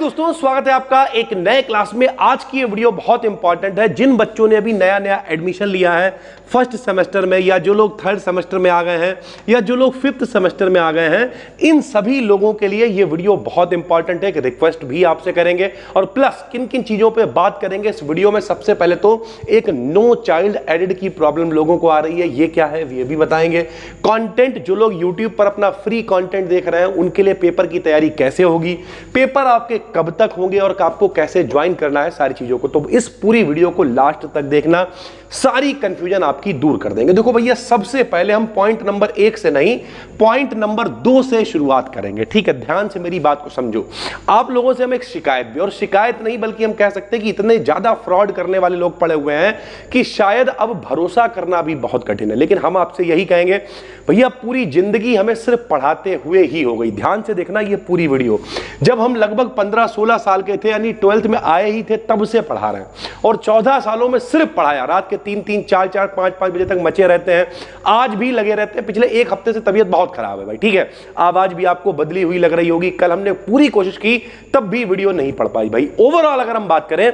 दोस्तों, स्वागत है आपका एक नए क्लास में। आज की ये वीडियो बहुत इंपॉर्टेंट है। जिन बच्चों ने अभी नया एडमिशन लिया है फर्स्ट सेमेस्टर में, या जो लोग थर्ड सेमेस्टर में आ गए हैं, या जो लोग फिफ्थ सेमेस्टर में आ गए हैं, इन सभी लोगों के लिए ये वीडियो बहुत इंपॉर्टेंट है। एक रिक्वेस्ट भी आपसे करेंगे और प्लस किन किन चीजों पे बात करेंगे इस वीडियो में। सबसे पहले तो एक नो चाइल्ड एडेड की प्रॉब्लम लोगों को आ रही है, ये क्या है ये भी बताएंगे। कंटेंट, जो लोग यूट्यूब पर अपना फ्री कंटेंट देख रहे हैं उनके लिए पेपर की तैयारी कैसे होगी, पेपर आपके कब तक होंगे और आपको कैसे ज्वाइन करना है, सारी चीजों को। तो इस पूरी वीडियो को लास्ट तक देखना, सारी कंफ्यूजन आपकी दूर कर देंगे। देखो भैया, सबसे पहले हम पॉइंट नंबर 1 से नहीं, पॉइंट नंबर 2 से शुरुआत करेंगे, ठीक है? ध्यान से मेरी बात को समझो। आप लोगों से हम एक शिकायत भी, और शिकायत नहीं बल्कि हम कह सकते हैं कि इतने ज्यादा फ्रॉड करने वाले लोग पड़े हुए हैं कि शायद अब भरोसा करना भी बहुत कठिन है। लेकिन हम आपसे यही कहेंगे भैया, पूरी जिंदगी हमें सिर्फ पढ़ाते हुए ही हो गई। ध्यान से देखना ये पूरी वीडियो। जब हम लगभग 15-16 साल के थे, यानी 12th में आए ही थे, तब से पढ़ा रहे हैं और 14 सालों में सिर्फ पढ़ाया। रात के 3-3, 4-4, 5-5 बजे तक मचे रहते हैं, आज भी लगे रहते हैं। पिछले एक हफ्ते से तबीयत बहुत खराब है भाई, ठीक है? आवाज भी आपको बदली हुई लग रही होगी। कल हमने पूरी कोशिश की तब भी वीडियो नहीं पढ़ पाई भाई। ओवरऑल अगर हम बात करें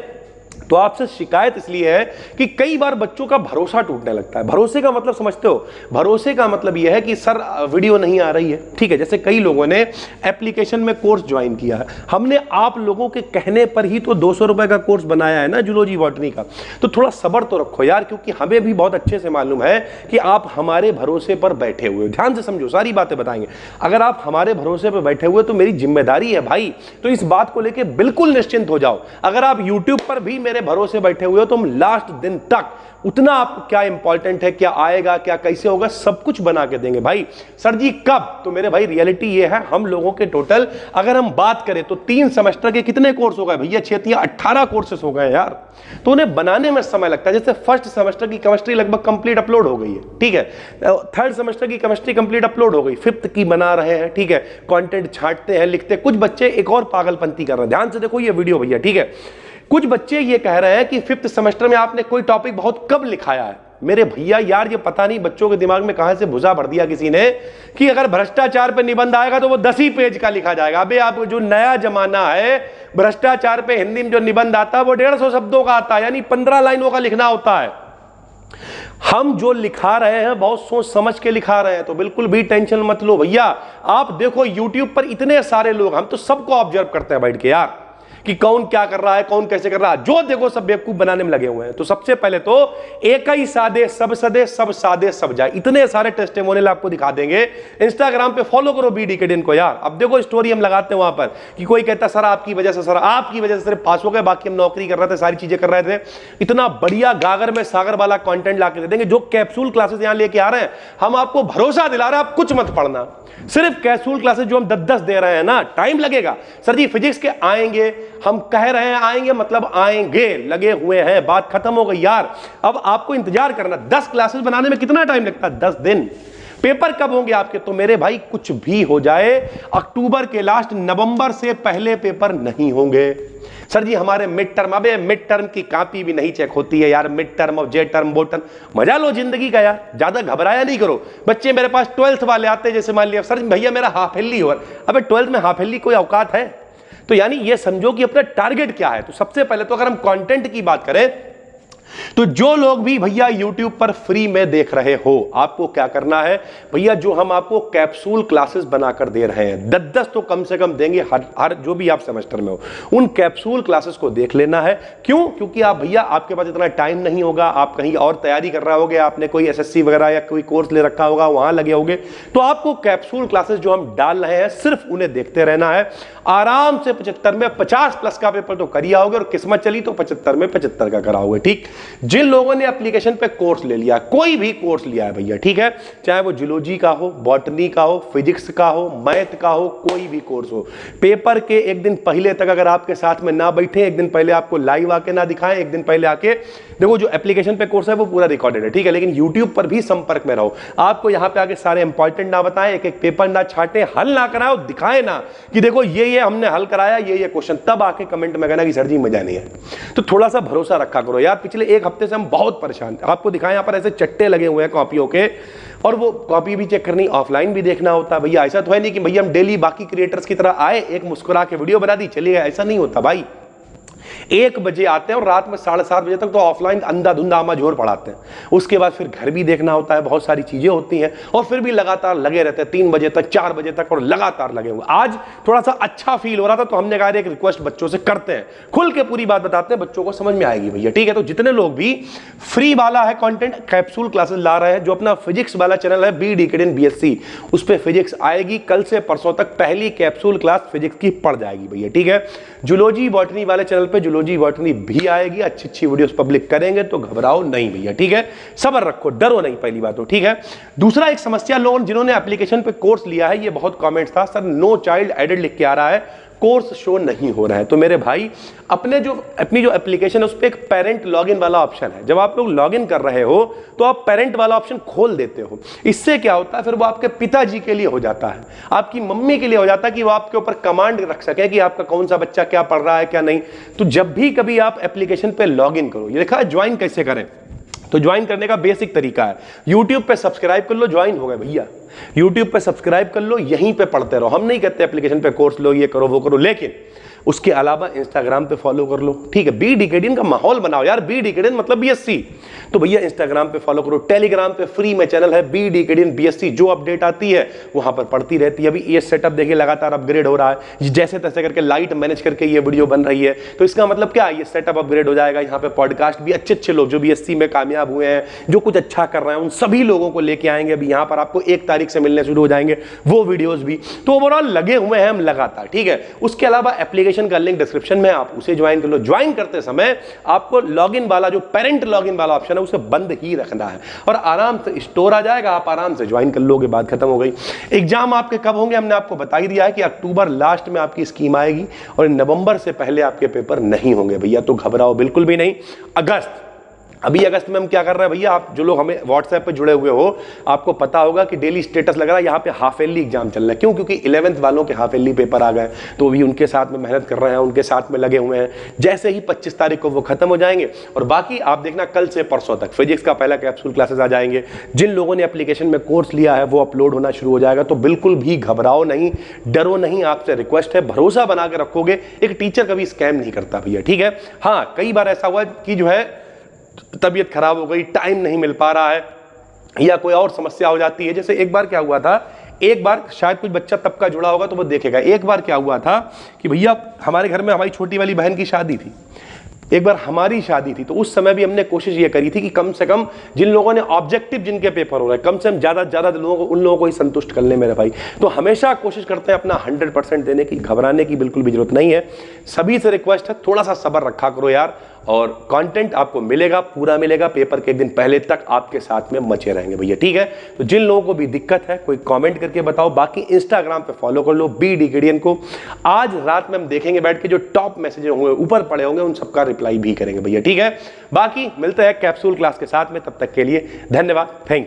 तो आपसे शिकायत इसलिए है कि कई बार बच्चों का भरोसा टूटने लगता है। भरोसे का मतलब समझते हो? भरोसे का मतलब यह है कि सर वीडियो नहीं आ रही है, ठीक है? जैसे कई लोगों ने एप्लीकेशन में कोर्स ज्वाइन किया है, हमने आप लोगों के कहने पर ही तो 200 रुपए का कोर्स बनाया है ना, जूलॉजी बॉटनी का। तो थोड़ा सब्र तो रखो यार, क्योंकि हमें भी बहुत अच्छे से मालूम है कि आप हमारे भरोसे पर बैठे हुए हो। ध्यान से समझो, सारी बातें बताएंगे। अगर आप हमारे भरोसे पर बैठे हुए तो मेरी जिम्मेदारी है भाई, तो इस बात को लेकर बिल्कुल निश्चिंत हो जाओ। अगर आप यूट्यूब पर भी मेरे भरोसे बैठे हुए हो तो हम लास्ट दिन तक उतना आपको क्या इंपॉर्टेंट है, क्या आएगा, क्या कैसे होगा, सब कुछ बना के देंगे भाई। सर जी कब? तो मेरे भाई रियलिटी ये है, हम लोगों के टोटल अगर हम बात करें तो 3 सेमेस्टर के कितने कोर्स हो गए भैया? 18 कोर्सेस हो गए यार। तो उन्हें बनाने में समय लगता है। जैसे फर्स्ट सेमेस्टर की केमिस्ट्री लगभग कंप्लीट अपलोड हो गई है, ठीक है? थर्ड सेमेस्टर की केमिस्ट्री कंप्लीट अपलोड हो गई, फिफ्थ की बना रहे हैं, ठीक है? कंटेंट छांटते हैं, लिखते हैं। कुछ बच्चे एक और पागलपंती कर रहे हैं, ध्यान से देखो ये वीडियो भैया, ठीक है? कुछ बच्चे ये कह रहे हैं कि फिफ्थ सेमेस्टर में आपने कोई टॉपिक बहुत कब लिखाया है। मेरे भैया यार, ये पता नहीं बच्चों के दिमाग में कहां से भुजा भर दिया किसी ने कि अगर भ्रष्टाचार पे निबंध आएगा तो वो 10 ही पेज का लिखा जाएगा। अबे आप, जो नया जमाना है, भ्रष्टाचार पे हिंदी में जो निबंध आता है वो 150 शब्दों का आता है, यानी 15 लाइनों का लिखना होता है। हम जो लिखा रहे हैं बहुत सोच समझ के लिखा रहे हैं, तो बिल्कुल भी टेंशन मत लो भैया। आप देखो यूट्यूब पर इतने सारे लोग, हम तो सबको ऑब्जर्व करते हैं बैठ के यार, कि कौन क्या कर रहा है, कौन कैसे कर रहा है। जो देखो सब बेवकूफ बनाने में लगे हुए हैं। तो सबसे पहले तो एक ही सादे सब सदे, सब सादे सब जाए, इतने सारे टेस्टिमोनियल आपको दिखा देंगे। इंस्टाग्राम पे फॉलो करो BD को यार। अब देखो स्टोरी हम लगाते हैं वहां पर कि कोई कहता सर आपकी वजह से, सर आपकी वजह से सिर्फ पास हो गए, बाकी हम नौकरी कर रहे थे, सारी चीजें कर रहे थे। इतना बढ़िया गागर में सागर वाला कंटेंट लाके दे देंगे। जो कैप्सूल क्लासेस यहां लेके आ रहे हैं, हम आपको भरोसा दिला रहे हैं, आप कुछ मत पढ़ना। सिर्फ कैप्सूल क्लासेस जो हम 10-10 दे रहे हैं ना, टाइम लगेगा। सर जी फिजिक्स के आएंगे, हम कह रहे हैं आएंगे मतलब आएंगे, लगे हुए हैं, बात खत्म हो गई यार। अब आपको इंतजार करना। 10 क्लासेस बनाने में कितना टाइम लगता है? 10 दिन। पेपर कब होंगे आपके? तो मेरे भाई कुछ भी हो जाए, अक्टूबर के लास्ट, नवंबर से पहले पेपर नहीं होंगे। सर जी हमारे मिड टर्म, अबे मिड टर्म की कॉपी भी नहीं चेक होती है यार। मिड टर्म और जे टर्म, बो टर्म, मजा लो जिंदगी का यार, ज्यादा घबराया नहीं करो। बच्चे मेरे पास 12th वाले आते हैं, जैसे मान लिया सर भैया मेरा हाफ हेली हो, अबे 12th में हाफ हेली कोई औकात है? तो यानी ये समझो कि अपना टारगेट क्या है। तो सबसे पहले तो अगर हम कंटेंट की बात करें तो जो लोग भी भैया YouTube पर फ्री में देख रहे हो, आपको क्या करना है भैया? जो हम आपको कैप्सूल क्लासेस बनाकर दे रहे हैं, 10-10 तो कम से कम देंगे हर जो भी आप सेमेस्टर में हो, उन कैप्सूल क्लासेस को देख लेना है। क्यों? क्योंकि आप भैया, आपके पास इतना टाइम नहीं होगा, आप कहीं और तैयारी कर रहे होगे, आपने कोई SSC वगैरह या कोई कोर्स ले रखा होगा, वहां लगे होगे। तो आपको कैप्सूल क्लासेस जो हम डाल रहे हैं, सिर्फ उन्हें देखते रहना है। आराम से 75 में 50+ का पेपर तो करिए आओगे, और किस्मत चली तो 75 में 75 का कराओगे, ठीक? जिन लोगों ने एप्लीकेशन पे कोर्स ले लिया, कोई भी कोर्स लिया है भैया, ठीक है, चाहे वो जूलॉजी का हो, बॉटनी का हो, फिजिक्स का हो, मैथ का हो, कोई भी कोर्स हो, पेपर के एक दिन पहले तक अगर आपके साथ में ना बैठे, एक दिन पहले आपको लाइव आके ना दिखाएं, एक दिन पहले आके देखो, जो एप्लीकेशन पे कोर्स है वो पूरा रिकॉर्डेड है, ठीक है, लेकिन यूट्यूब पर भी संपर्क में रहो। आपको यहाँ पे आके सारे इंपॉर्टेंट ना बताएं, एक एक पेपर ना छाटे, हल ना कराओ, दिखाए ना कि देखो ये हमने हल कराया, ये क्वेश्चन, तब आके कमेंट में कहना कि सर जी मजा नहीं है। तो थोड़ा सा भरोसा रखा करो यार। पिछले एक हफ्ते से हम बहुत परेशान थे। आपको दिखाएं, यहाँ पर ऐसे चट्टे लगे हुए हैं कॉपियों के, और वो कॉपी भी चेक करनी, ऑफलाइन भी देखना होता है भैया। ऐसा तो है नहीं कि भैया हम डेली बाकी क्रिएटर्स की तरह आए, एक मुस्कुरा के वीडियो बना दी चलिए, ऐसा नहीं होता भाई। 1 बजे आते हैं और रात में 7:30 बजे तक तो ऑफलाइन अंधाधुंधा आमाझोर पढ़ाते हैं। उसके बाद फिर घर भी देखना होता है, बहुत सारी चीजें होती हैं, और फिर भी लगातार लगे रहते हैं 3 बजे तक, 4 बजे तक, और लगातार लगे हुए। आज थोड़ा सा अच्छा फील हो रहा था तो हमने कहा एक रिक्वेस्ट बच्चों से करते हैं, खुल के पूरी बात बताते हैं, बच्चों को समझ में आएगी भैया, ठीक है। तो जितने लोग भी फ्री वाला है कंटेंट, कैप्सूल क्लासेस ला रहे हैं, जो अपना फिजिक्स वाला चैनल है बी डिकेडियन BSc, उस पर फिजिक्स आएगी कल से परसों तक, पहली कैप्सूल क्लास फिजिक्स की पड़ जाएगी भैया, ठीक है। जूलॉजी बॉटनी वाले चैनल पे जूलॉजी बॉटनी भी आएगी, अच्छी अच्छी वीडियोस पब्लिक करेंगे, तो घबराओ नहीं भैया, ठीक है। सब्र रखो, डरो नहीं, पहली बात तो, ठीक है। दूसरा, एक समस्या लोगों जिन्होंने एप्लीकेशन पे कोर्स लिया है, ये बहुत कमेंट्स था, सर नो चाइल्ड एडेड लिख के आ रहा है, कोर्स शो नहीं हो रहा है। तो मेरे भाई, अपनी जो एप्लीकेशन है उस पर एक पेरेंट लॉगिन वाला ऑप्शन है। जब आप लोग लॉगिन कर रहे हो तो आप पेरेंट वाला ऑप्शन खोल देते हो। इससे क्या होता है, फिर वो आपके पिताजी के लिए हो जाता है, आपकी मम्मी के लिए हो जाता है, कि वो आपके ऊपर कमांड रख सके कि आपका कौन सा बच्चा क्या पढ़ रहा है क्या नहीं। तो जब भी कभी आप एप्लीकेशन पे लॉगिन करो, ये लिखा है ज्वाइन कैसे करें, तो ज्वाइन करने का बेसिक तरीका है, यूट्यूब पे सब्सक्राइब कर लो, ज्वाइन हो गए भैया। यूट्यूब पे सब्सक्राइब कर लो, यहीं पे पढ़ते रहो। हम नहीं कहते एप्लीकेशन पे कोर्स लो, ये करो वो करो, लेकिन उसके अलावा इंस्टाग्राम पे फॉलो कर लो, ठीक है। बी डिकेडियन का माहौल बनाओ यार, बी डिकेडियन मतलब BSc, तो भैया इंस्टाग्राम पे फॉलो करो। टेलीग्राम पे फ्री में चैनल है बी डिकेडियन BSc, जो अपडेट आती है वहां पर पड़ती रहती है। अभी ये सेटअप देखिए लगातार अपग्रेड हो रहा है, जैसे तैसे करके लाइट मैनेज करके ये वीडियो बन रही है, तो इसका मतलब क्या, ये सेटअप अपग्रेड हो जाएगा। यहाँ पे पॉडकास्ट भी अच्छे लोग जो BSc में कामयाब हुए हैं, जो कुछ अच्छा कर रहे हैं, उन सभी लोगों को लेके आएंगे। अभी यहाँ पर आपको 1 तारीख से मिलने शुरू हो जाएंगे वो वीडियोस भी। तो ओवरऑल लगे हुए हैं हम लगातार, ठीक है। उसके अलावा एप्लीकेशन का लिंक डिस्क्रिप्शन में, आप उसे ज्वाइन कर लो। ज्वाइन करते समय आपको लॉगिन वाला, जो पेरेंट लॉगिन वाला ऑप्शन है, उसे बंद ही रखना है, और आराम से स्टोर आ जाएगा, आप आराम से ज्वाइन कर लोगे, बात खत्म हो गई। एग्जाम आपके कब होंगे, हमने आपको बता ही दिया है कि अक्टूबर लास्ट में आपकी स्कीम आएगी, और नवंबर से पहले आपके पेपर नहीं होंगे भैया, तो घबराओ बिल्कुल भी नहीं। अभी अगस्त में हम क्या कर रहे हैं भैया, आप जो लोग हमें व्हाट्सएप पे जुड़े हुए हो, आपको पता होगा कि डेली स्टेटस लग रहा है, यहाँ पे हाफ ईयरली एग्जाम चल रहा है। क्यों? क्योंकि 11th वालों के हाफ ईयरली पेपर आ गए, तो अभी उनके साथ में मेहनत कर रहे हैं, उनके साथ में लगे हुए हैं। जैसे ही 25 तारीख को वो खत्म हो जाएंगे, और बाकी आप देखना कल से परसों तक फिजिक्स का पहला कैप्सूल क्लासेस आ जाएंगे। जिन लोगों ने एप्लीकेशन में कोर्स लिया है वो अपलोड होना शुरू हो जाएगा। तो बिल्कुल भी घबराओ नहीं, डरो नहीं, आपसे रिक्वेस्ट है, भरोसा बना के रखोगे। एक टीचर कभी स्कैम नहीं करता भैया, ठीक है। हाँ, कई बार ऐसा हुआ कि जो है तबीयत खराब हो गई, टाइम नहीं मिल पा रहा है, या कोई और समस्या हो जाती है। जैसे एक बार क्या हुआ था, एक बार शायद कुछ बच्चा तब का जुड़ा होगा तो वो देखेगा। एक बार क्या हुआ था कि भैया हमारे घर में हमारी छोटी वाली बहन की शादी थी, एक बार हमारी शादी थी, तो उस समय भी हमने कोशिश ये करी थी कि कम से कम जिन लोगों ने ऑब्जेक्टिव, जिनके पेपर हो रहे हैं, कम से कम ज़्यादा से ज़्यादा लोगों को, उन लोगों को ही संतुष्ट कर ले मेरे भाई। तो हमेशा कोशिश करते हैं अपना 100% देने की, घबराने की बिल्कुल भी जरूरत नहीं है। सभी से रिक्वेस्ट है, थोड़ा सा सब्र रखा करो यार, और कंटेंट आपको मिलेगा, पूरा मिलेगा। पेपर के एक दिन पहले तक आपके साथ में मचे रहेंगे भैया, ठीक है। तो जिन लोगों को भी दिक्कत है, कोई कमेंट करके बताओ। बाकी इंस्टाग्राम पे फॉलो कर लो बी डिकेडियन को। आज रात में हम देखेंगे बैठ के, जो टॉप मैसेज होंगे ऊपर पड़े होंगे, उन सबका रिप्लाई भी करेंगे भैया, ठीक है। बाकी मिलते हैं कैप्सूल क्लास के साथ में, तब तक के लिए धन्यवाद, थैंक यू।